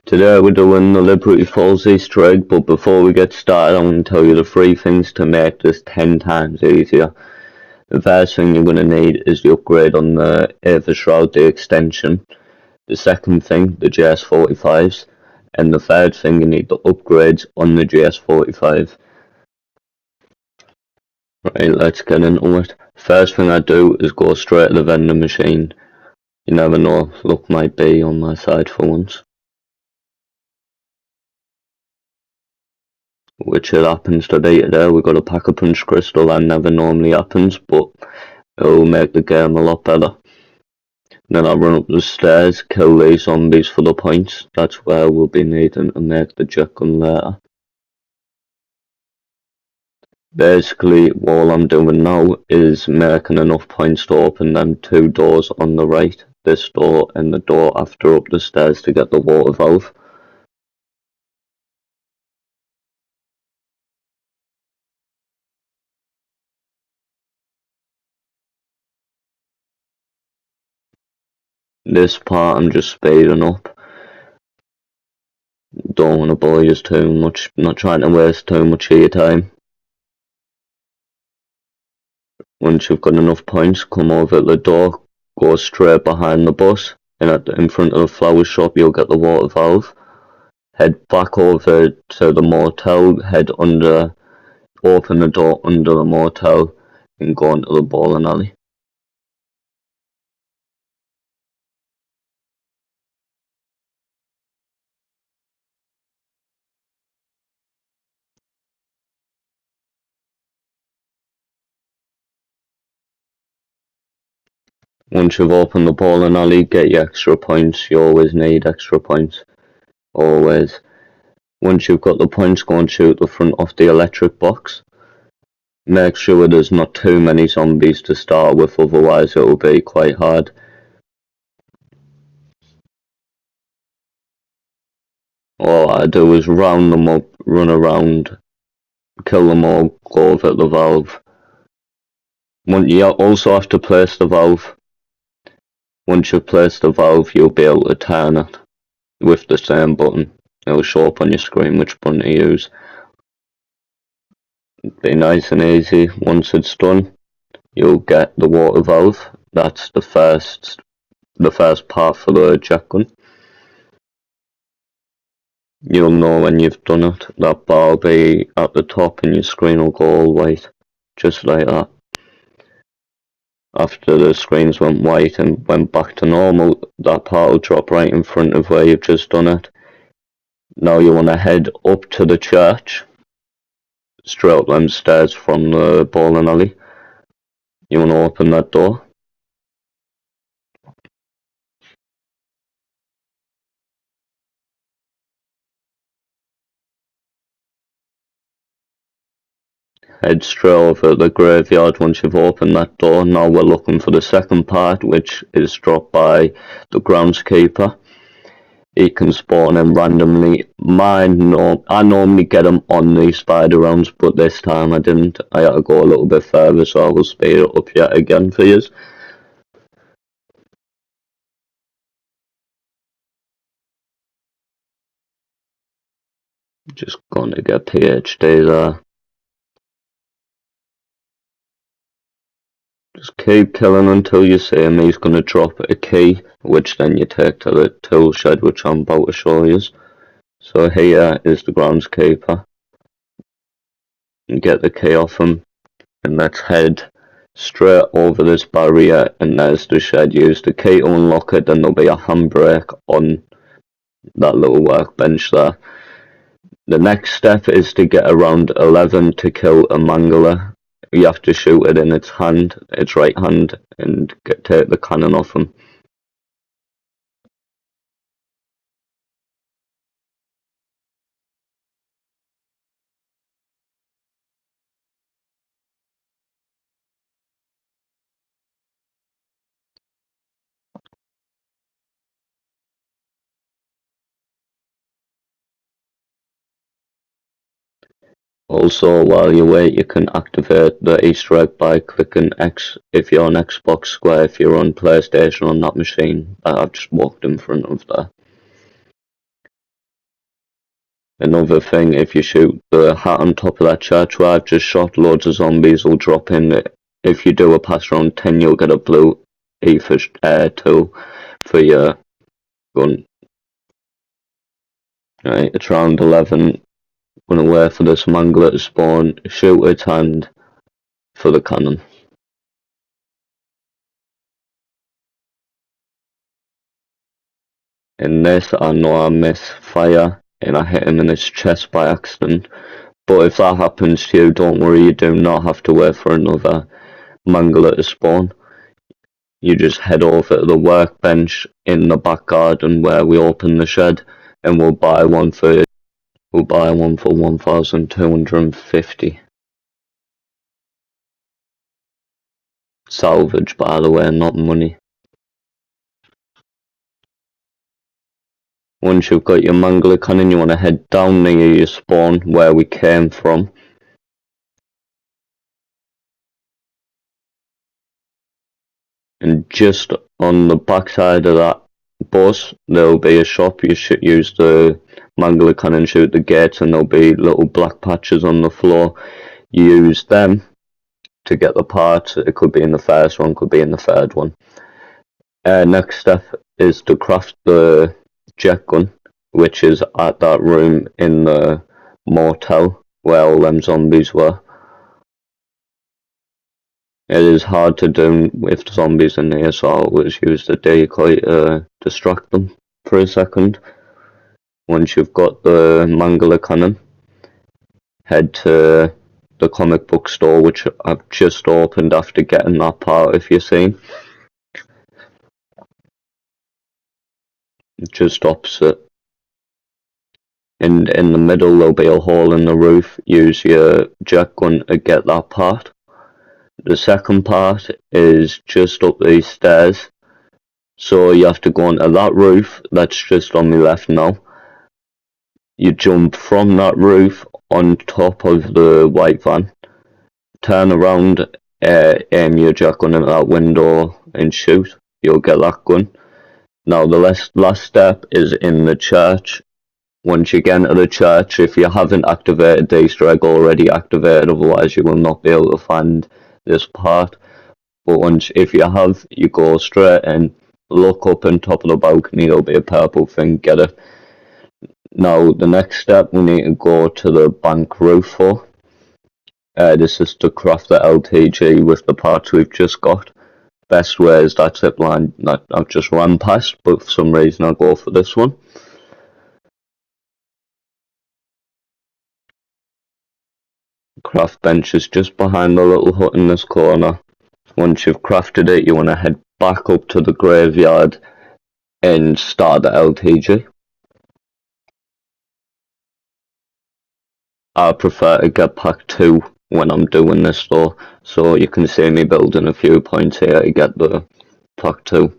Today we're doing the Liberty Falls Easter egg, but before we get started, I'm going to tell you the 3 things to make this 10 times easier. The first thing you're going to need is the upgrade on the Aether Shroud, the extension. The second thing, the GS45s. And the third thing, you need the upgrades on the GS45. Right, let's get into it. First thing I do is go straight to the vending machine. You never know, luck might be on my side for once. Which it happens to be today. We got a Pack-a-Punch crystal. That never normally happens, but it'll make the game a lot better. Then I'll run up the stairs, kill these zombies for the points. That's where we'll be needing to make the jet gun later. Basically, all I'm doing now is making enough points to open them 2 doors on the right, this door and the door after up the stairs to get the water valve. This part I'm just speeding up. Don't want to bore you too much, not trying to waste too much of your time. Once you've got enough points, come over at the door, go straight behind the bus, and in front of the flower shop you'll get the water valve. Head back over to the motel, head under, open the door under the motel, and go into the bowling alley. Once you've opened the bowling alley, get your extra points. You always need extra points. Always. Once you've got the points, go and shoot the front of the electric box. Make sure there's not too many zombies to start with, otherwise it'll be quite hard. All I do is round them up, run around, kill them all, go over the valve. You also have to place the valve. Once you've placed the valve, you'll be able to turn it with the same button. It'll show up on your screen which button to use. Be nice and easy. Once it's done, you'll get the water valve. That's the first part for the jet gun. You'll know when you've done it. That bar will be at the top and your screen will go all white, just like that. After the screens went white and went back to normal, that part will drop right in front of where you've just done it. Now you want to head up to the church, straight up them stairs from the bowling alley. You want to open that door. Head straight over the graveyard once you've opened that door. Now we're looking for the second part, which is dropped by the groundskeeper. He can spawn them randomly. I normally get them on these spider rounds, but this time I didn't. I had to go a little bit further, so I will speed it up yet again for you. Just gonna get PhD there. Just keep killing until you see him. He's gonna drop a key, which then you take to the tool shed, which I'm about to show you. So here is the groundskeeper. You get the key off him, and let's head straight over this barrier, and there's the shed. Use the key to unlock it, and there'll be a handbrake on that little workbench there. The next step is to get around 11 to kill a mangler. You have to shoot it in its hand, its right hand, and take the cannon off him. Also, while you wait, you can activate the Easter egg by clicking X if you're on Xbox, Square if you're on PlayStation on that machine that I've just walked in front of there. Another thing, if you shoot the hat on top of that church where I've just shot, loads of zombies will drop in. If you do a pass around 10, you'll get a blue ether tool for your gun. Right, it's round 11. I'm gonna wait for this mangler to spawn, shoot it, and for the cannon. In this, I know I miss fire and I hit him in his chest by accident. But if that happens to you, don't worry, you do not have to wait for another mangler to spawn. You just head over to the workbench in the back garden where we open the shed, and we'll buy one for 1,250. Salvage, by the way, not money. Once you've got your mangler cannon, you want to head down near your spawn where we came from. And just on the backside of that bus, there'll be a shop. You should use the mangler cannon, shoot the gates, and there'll be little black patches on the floor. You use them to get the parts. It could be in the first one, could be in the third one. Next step is to craft the jet gun, which is at that room in the motel where all them zombies were. It is hard to do with zombies in here, so I always use the decoy to distract them for a second. Once you've got the mangler cannon, head to the comic book store, which I've just opened after getting that part, if you've seen. Just opposite. And in the middle there'll be a hole in the roof. Use your jet gun to get that part. The second part is just up these stairs. So you have to go onto that roof that's just on my left now. You jump from that roof on top of the white van. Turn around, aim your jet gun at that window and shoot. You'll get that gun. Now the last step is in the church. Once you get into the church, if you haven't activated the Easter egg already, activate it, otherwise you will not be able to find this part. But if you have, you go straight and look up on top of the balcony, there'll be a purple thing, get it. Now the next step, we need to go to the bank roof for. This is to craft the LTG with the parts we've just got. Best way is that zip line that I've just ran past, but for some reason I'll go for this one. Craft bench is just behind the little hut in this corner. Once you've crafted it, you want to head back up to the graveyard and start the LTG. I prefer to get pack 2 when I'm doing this though, so you can see me building a few points here to get the pack 2.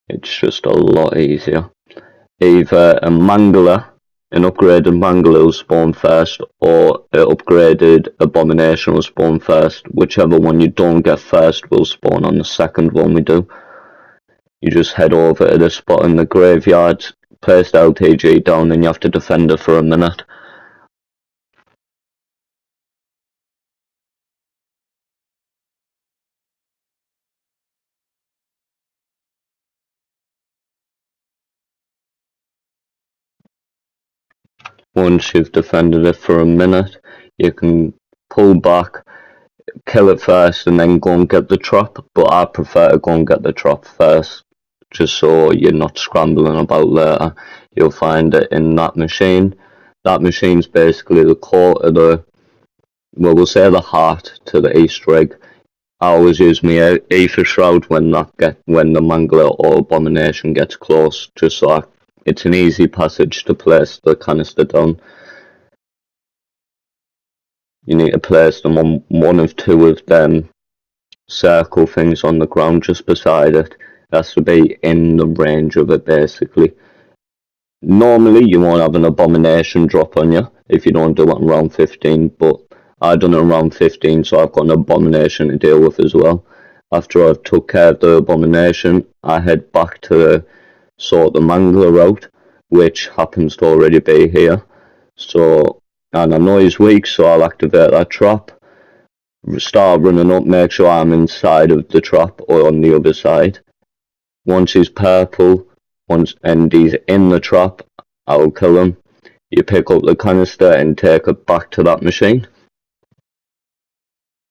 It's just a lot easier. Either a mangler, an upgraded mangler will spawn first, or an upgraded abomination will spawn first. Whichever one you don't get first will spawn on the second one we do. You just head over to the spot in the graveyard, place the LTG down, and you have to defend it for a minute. Once you've defended it for a minute, you can pull back, kill it first, and then go and get the trap. But I prefer to go and get the trap first, just so you're not scrambling about later. You'll find it in that machine. That machine's basically the core of the, well, we'll say the heart to the Easter egg. I always use my ether shroud when the mangler or abomination gets close, just so it's an easy passage to place the canister down. You need to place them on one of 2 of them circle things on the ground just beside it. It has to be in the range of it basically. Normally you won't have an abomination drop on you if you don't do it on round 15, but I done it on round 15, so I've got an abomination to deal with as well. after I've took care of the abomination, I head back to sort the mangler out, which happens to already be here. So, and I know he's weak, so I'll activate that trap, start running up, make sure I'm inside of the trap or on the other side. Once he's purple, and he's in the trap, I'll kill him. You pick up the canister and take it back to that machine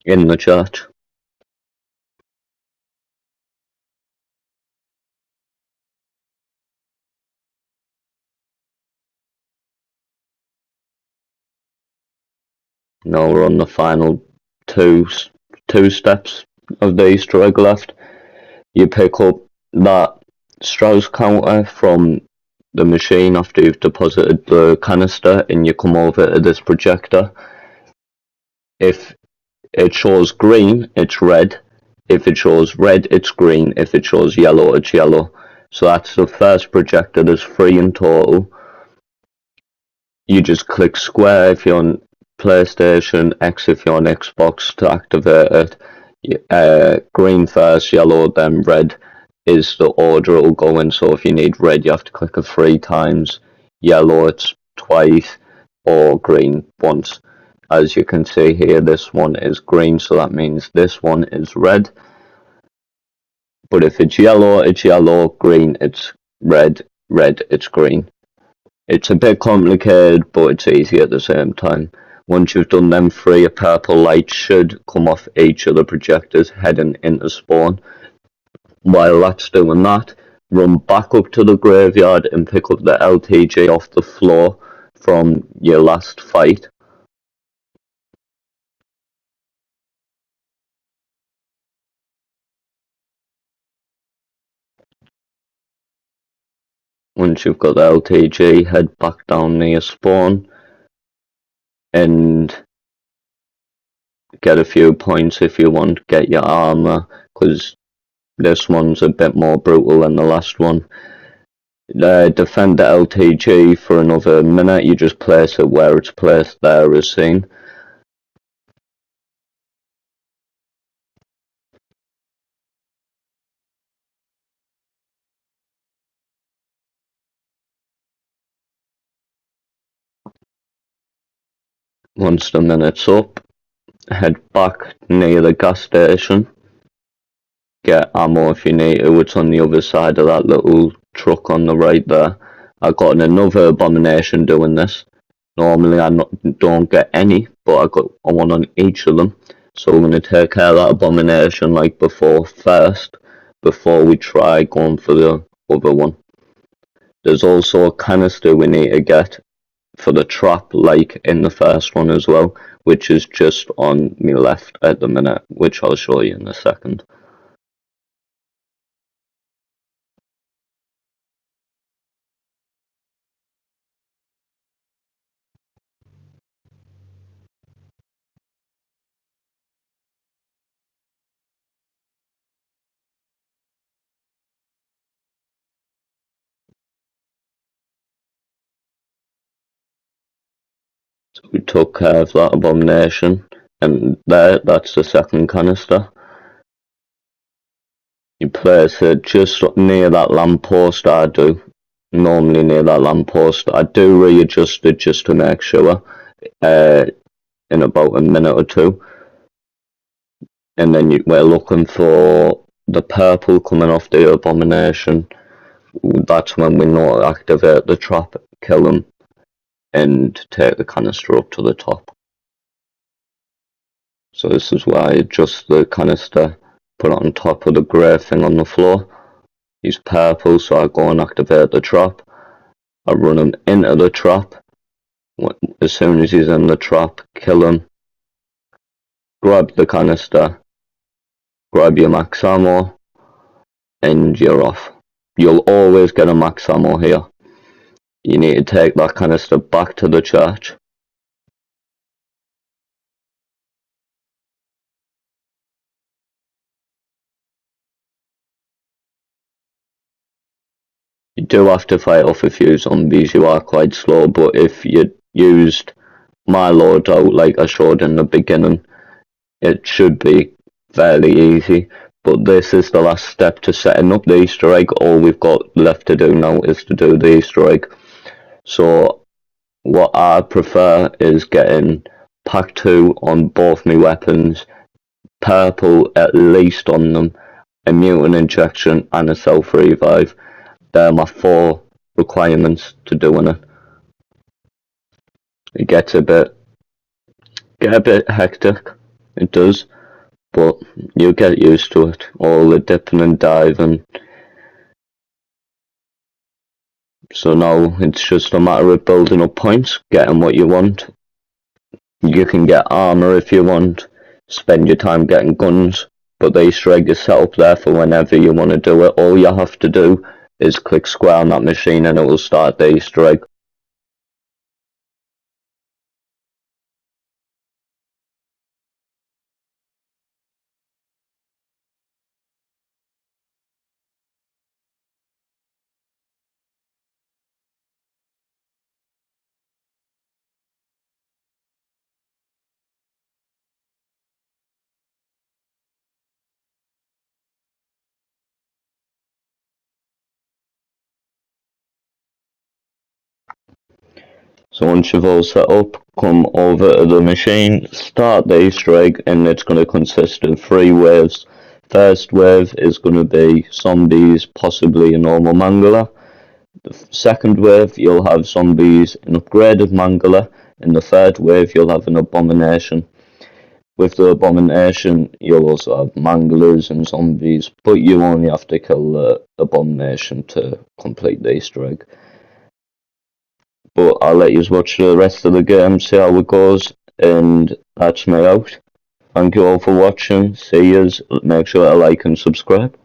in the church. Now we're on the final two steps of the Easter egg left. You pick up that Strauss counter from the machine after you've deposited the canister, and you come over to this projector. If it shows green, it's red. If it shows red, it's green. If it shows yellow, it's yellow. So that's the first projector. There's 3 in total. You just click square if you're on PlayStation, X if you're on Xbox to activate it. Green first, yellow, then red is the order it'll go in. So if you need red, you have to click it 3 times. Yellow, it's twice, or green once. As you can see here, this one is green, so that means this one is red. But if it's yellow, green, it's red, it's green. It's a bit complicated, but it's easy at the same time. Once you've done them 3, a purple light should come off each of the projectors heading into spawn. While that's doing that, run back up to the graveyard and pick up the LTG off the floor from your last fight. Once you've got the LTG, head back down near spawn and get a few points if you want. Get your armor, because this one's a bit more brutal than the last one. Defend the LTG for another minute. You just place it where it's placed there as seen. Once the minute's up, head back near the gas station. Get ammo if you need to. It's on the other side of that little truck on the right there. I got another abomination doing this. Normally I don't get any, but I got one on each of them. So we're going to take care of that abomination like before first, before we try going for the other one. There's also a canister we need to get for the trap, like in the first one as well, which is just on me left at the minute, which I'll show you in a second. So we took care of that abomination, and that's the second canister. You place it just near that lamppost. I do, normally near that lamppost. I do readjust it just to make sure, in about a minute or 2. And then we're looking for the purple coming off the abomination. That's when we know to activate the trap, kill him, and take the canister up to the top. So this is why I adjust the canister, put it on top of the grey thing on the floor. He's purple, so I go and activate the trap. I run him into the trap. As soon as he's in the trap, kill him. Grab the canister, grab your max ammo, and you're off. You'll always get a max ammo here. You need to take that canister back to the church. You do have to fight off a few zombies, you are quite slow, but if you used my loadout like I showed in the beginning, it should be fairly easy. But this is the last step to setting up the Easter egg. All we've got left to do now is to do the Easter egg. So what I prefer is getting Pack 2 on both my weapons, purple at least on them, a mutant injection and a self-revive. They're my 4 requirements to doing it. It gets a bit hectic, it does, but you get used to it, all the dipping and diving. So now it's just a matter of building up points, getting what you want. You can get armor if you want, spend your time getting guns, but the Easter egg is set up there for whenever you want to do it. All you have to do is click square on that machine and it will start the Easter egg. So once you've all set up, come over to the machine, start the Easter egg, and it's going to consist of 3 waves. First wave is going to be zombies, possibly a normal Mangler. The second wave, you'll have zombies, an upgraded Mangler. In the third wave, you'll have an Abomination. With the Abomination, you'll also have Manglers and zombies, but you only have to kill the Abomination to complete the Easter egg. But I'll let you watch the rest of the game, see how it goes, and that's me out. Thank you all for watching, see yous, make sure to like and subscribe.